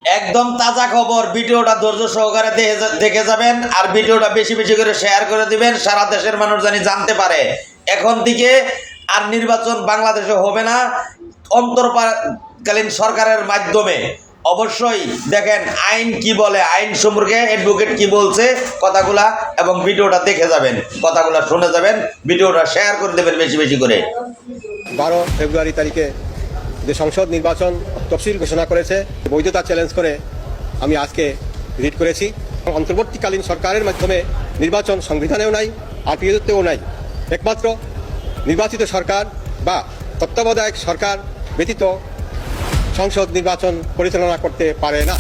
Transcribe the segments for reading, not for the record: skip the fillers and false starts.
একদম তাজা খবর, ভিডিওটা ধৈর্য সহকারে দেখে যাবেন আর ভিডিওটা বেশি বেশি করে শেয়ার করে দিবেন, সারা দেশের মানুষ জানি জানতে পারে এখন থেকে আর নির্বাচন বাংলাদেশে হবে না অন্তর্বর্তীকালীন সরকারের মাধ্যমে। অবশ্যই দেখেন আইন কি বলে, আইন সম্পর্কে অ্যাডভোকেট কি বলছে কথাগুলা, এবং ভিডিওটা দেখে যাবেন, কথাগুলা শুনে যাবেন, ভিডিওটা শেয়ার করে দেবেন বেশি বেশি করে। 12 ফেব্রুয়ারি তারিখে যে সংসদ নির্বাচন তফসিল ঘোষণা করেছে, বৈধতা চ্যালেঞ্জ করে আমি আজকে রিট করেছি। অন্তর্বর্তীকালীন সরকারের মাধ্যমে নির্বাচন সংবিধানেও নাই, আরপিওতেও নাই। একমাত্র নির্বাচিত সরকার বা তত্ত্বাবধায়ক সরকার ব্যতীত সংসদ নির্বাচন পরিচালনা করতে পারে না।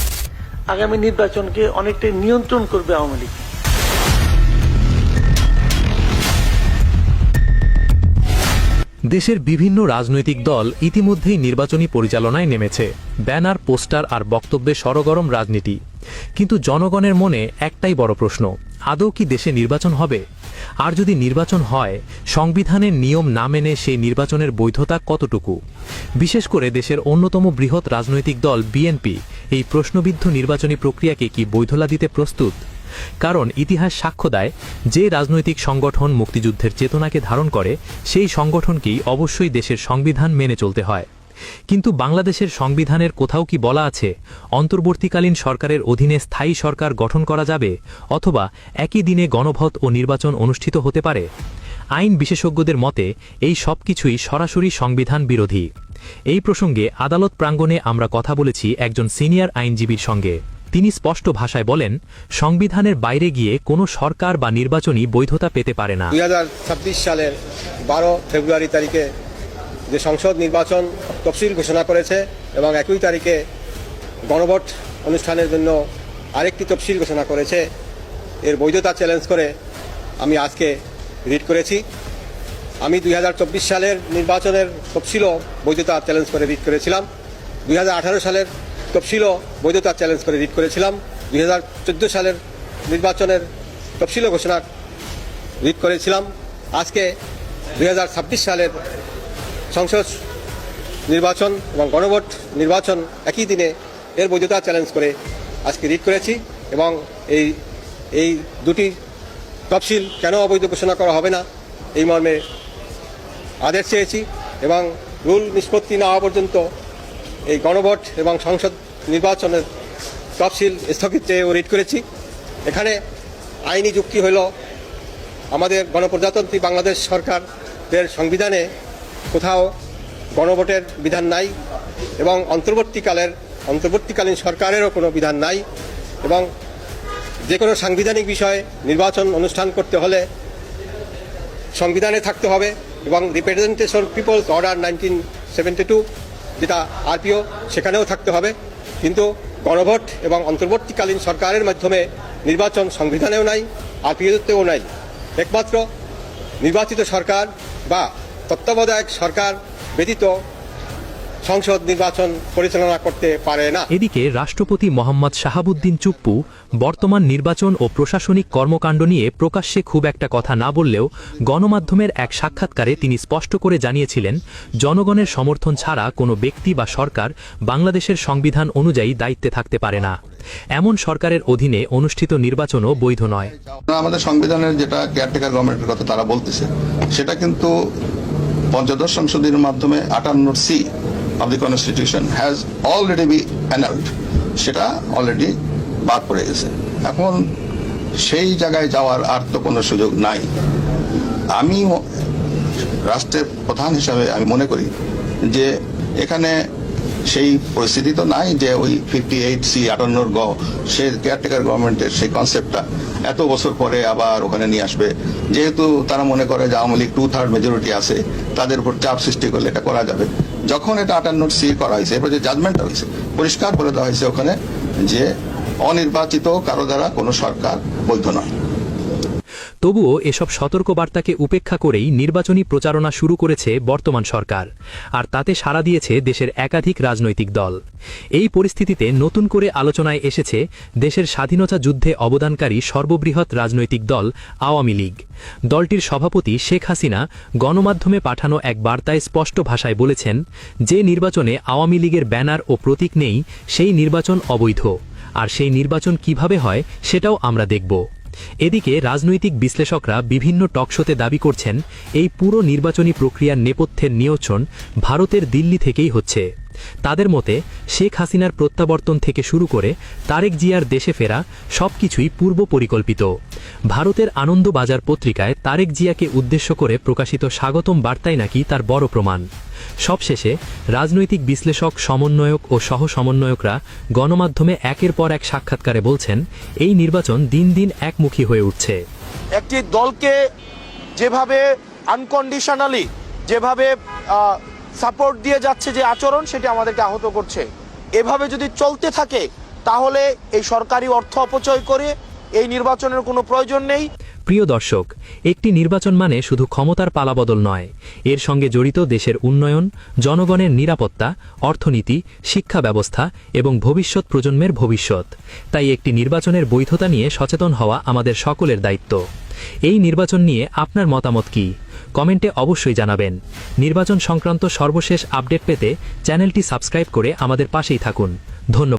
আগামী নির্বাচনকে অনেকটাই নিয়ন্ত্রণ করবে আওয়ামী লীগ। দেশের বিভিন্ন রাজনৈতিক দল ইতিমধ্যেই নির্বাচনী পরিচালনায় নেমেছে। ব্যানার, পোস্টার আর বক্তব্যে সরগরম রাজনীতি। কিন্তু জনগণের মনে একটাই বড় প্রশ্ন, আদৌ কি দেশে নির্বাচন হবে? আর যদি নির্বাচন হয়, সংবিধানের নিয়ম না মেনে সেই নির্বাচনের বৈধতা কতটুকু? বিশেষ করে দেশের অন্যতম বৃহৎ রাজনৈতিক দল বিএনপি এই প্রশ্নবিদ্ধ নির্বাচনী প্রক্রিয়াকে কি বৈধতা দিতে প্রস্তুত? কারণ ইতিহাস সাক্ষ্য দেয়, যে রাজনৈতিক সংগঠন মুক্তিযুদ্ধের চেতনাকে ধারণ করে সেই সংগঠনকেই অবশ্যই দেশের সংবিধান মেনে চলতে হয়। কিন্তু বাংলাদেশের সংবিধানের কোথাও কি বলা আছে অন্তর্বর্তীকালীন সরকারের অধীনে স্থায়ী সরকার গঠন করা যাবে, অথবা একই দিনে গণভোট ও নির্বাচন অনুষ্ঠিত হতে পারে? আইন বিশেষজ্ঞদের মতে এই সব কিছুই সরাসরি সংবিধান বিরোধী। এই প্রসঙ্গে আদালত প্রাঙ্গণে আমরা কথা বলেছি একজন সিনিয়র আইনজীবীর সঙ্গে। তিনি স্পষ্ট ভাষায় বলেন, সংবিধানের বাইরে গিয়ে কোনো সরকার বা নির্বাচনই বৈধতা পেতে পারে না। 2026 সালের 12 ফেব্রুয়ারি তারিখে যে সংসদ নির্বাচন তফসিল ঘোষণা করেছে এবং একই তারিখে গণভোট অনুষ্ঠানের জন্য আরেকটি তফসিল ঘোষণা করেছে, এর বৈধতা চ্যালেঞ্জ করে আমি আজকে রিট করেছি। আমি 2024 সালের নির্বাচনের তফসিলও বৈধতা চ্যালেঞ্জ করে রিট করেছিলাম। 2018 সালের তফসিলও বৈধতা চ্যালেঞ্জ করে রিট করেছিলাম। 2014 সালের নির্বাচনের তফসিলও ঘোষণা রিট করেছিলাম। আজকে 2026 সালের সংসদ নির্বাচন এবং গণভোট নির্বাচন একই দিনে, এর বৈধতা চ্যালেঞ্জ করে আজকে রিট করেছি এবং এই দুটি তফসিল কেন অবৈধ ঘোষণা করা হবে না এই মর্মে আদেশ চেয়েছি এবং রুল নিষ্পত্তি না হওয়া পর্যন্ত এই গণভোট এবং সংসদ নির্বাচনের তফসিল স্থগিত চেয়েও রিট করেছি। এখানে আইনি যুক্তি হল, আমাদের গণপ্রজাতন্ত্রী বাংলাদেশ সরকারের সংবিধানে কোথাও গণভোটের বিধান নাই এবং অন্তর্বর্তীকালীন সরকারেরও কোনো বিধান নাই, এবং যে কোনো সাংবিধানিক বিষয়ে নির্বাচন অনুষ্ঠান করতে হলে সংবিধানে থাকতে হবে এবং রিপ্রেজেন্টেশন পিপলস অর্ডার 1972 যেটা আরপিও, সেখানেও থাকতে হবে। কিন্তু গণভোট এবং অন্তর্বর্তীকালীন সরকারের মাধ্যমে নির্বাচন সংবিধানেও নাই, আরপিওতেও নাই। একমাত্র নির্বাচিত সরকার বা তত্ত্বাবধায়ক সরকার ব্যতীত সংসদ নির্বাচন পরিচালনা করতে পারে না। এদিকে রাষ্ট্রপতি মোহাম্মদ শাহাবুদ্দিন চুপ্পু বর্তমান নির্বাচন ও প্রশাসনিক কর্মকাণ্ড নিয়ে প্রকাশ্যে খুব একটা কথা না বললেও গণমাধ্যমের এক সাক্ষাৎকারে তিনি স্পষ্ট করে জানিয়েছিলেন, জনগণের সমর্থন ছাড়া কোনো ব্যক্তি বা সরকার বাংলাদেশের সংবিধান অনুযায়ী দায়িত্বে থাকতে পারে না। এমন সরকারের অধীনে অনুষ্ঠিত নির্বাচনও বৈধ নয়। আমাদের সংবিধানের যেটা কেয়ারটেকার গভর্নমেন্টের কথা তারা বলতেছে, সেটা কিন্তু পঞ্চদশ সংশোধনীর মাধ্যমে 58C of the Constitution has already been annulled, সেটা অলরেডি বাদ পড়ে গেছে। এখন সেই জায়গায় যাওয়ার আর তো কোনো সুযোগ নাই। আমি রাষ্ট্রের প্রধান হিসাবে আমি মনে করি যে এখানে সেই পরিস্থিতি তো নাই যে ওই 58C 58 সে কেয়ারটেকার গভর্নমেন্টের সেই কনসেপ্টটা এত বছর পরে আবার ওখানে নিয়ে আসবে। যেহেতু তারা মনে করে যে আওয়ামী লীগ 2/3 মেজরিটি আছে, তাদের উপর চাপ সৃষ্টি করলে এটা করা যাবে। যখন এটা 58C করা হয়েছে, এরপর যে জাজমেন্টটা হয়েছে পরিষ্কার করে দেওয়া হয়েছে ওখানে যে অনির্বাচিত কারো দ্বারা কোনো সরকার বৈধ নয়। তবুও এসব সতর্কবার্তাকে উপেক্ষা করেই নির্বাচনী প্রচারণা শুরু করেছে বর্তমান সরকার, আর তাতে সাড়া দিয়েছে দেশের একাধিক রাজনৈতিক দল। এই পরিস্থিতিতে নতুন করে আলোচনায় এসেছে দেশের স্বাধীনতা যুদ্ধে অবদানকারী সর্ববৃহৎ রাজনৈতিক দল আওয়ামী লীগ। দলটির সভাপতি শেখ হাসিনা গণমাধ্যমে পাঠানো এক বার্তায় স্পষ্ট ভাষায় বলেছেন, যে নির্বাচনে আওয়ামী লীগের ব্যানার ও প্রতীক নেই সেই নির্বাচন অবৈধ, আর সেই নির্বাচন কিভাবে হয় সেটাও আমরা দেখব। এদিকে রাজনৈতিক বিশ্লেষকরা বিভিন্ন টকশোতে দাবি করছেন, এই পুরো নির্বাচনী প্রক্রিয়ার নেপথ্যের নিয়ন্ত্রণ ভারতের দিল্লি থেকেই হচ্ছে। তাদের মতে শেখ হাসিনার প্রত্যাবর্তন থেকে শুরু করে তারেক জিয়ার দেশে ফেরা সবকিছুই পূর্ব পরিকল্পিত। ভারতের আনন্দবাজার পত্রিকায় তারেক জিয়াকে উদ্দেশ্য করে প্রকাশিত স্বাগতম বার্তাই নাকি তার বড় প্রমাণ। সবশেষে রাজনৈতিক বিশ্লেষক, সমন্বয়ক ও সহ সমন্বয়করা গণমাধ্যমে একের পর এক সাক্ষাৎকারে বলছেন, এই নির্বাচন দিন দিন একমুখী হয়ে উঠছে। একটি দলকে যেভাবে আনকন্ডিশনালি যেভাবে সাপোর্ট দিয়ে যাচ্ছে যে আচরণ, সেটি আমাদেরকে আহত করছে। এভাবে যদি চলতে থাকে তাহলে এই সরকারি অর্থ অপচয় করে এই নির্বাচনের কোনো প্রয়োজন নেই। প্রিয় দর্শক, একটি নির্বাচন মানে শুধু ক্ষমতার পালাবদল নয়, এর সঙ্গে জড়িত দেশের উন্নয়ন, জনগণের নিরাপত্তা, অর্থনীতি, শিক্ষা ব্যবস্থা এবং ভবিষ্যৎ প্রজন্মের ভবিষ্যৎ। তাই একটি নির্বাচনের বৈধতা নিয়ে সচেতন হওয়া আমাদের সকলের দায়িত্ব। এই নির্বাচন নিয়ে আপনার মতামত কি? কমেন্টে অবশ্যই জানাবেন। নির্বাচন সংক্রান্ত সর্বশেষ আপডেট পেতে চ্যানেলটি সাবস্ক্রাইব করে আমাদের পাশেই থাকুন। ধন্যবাদ।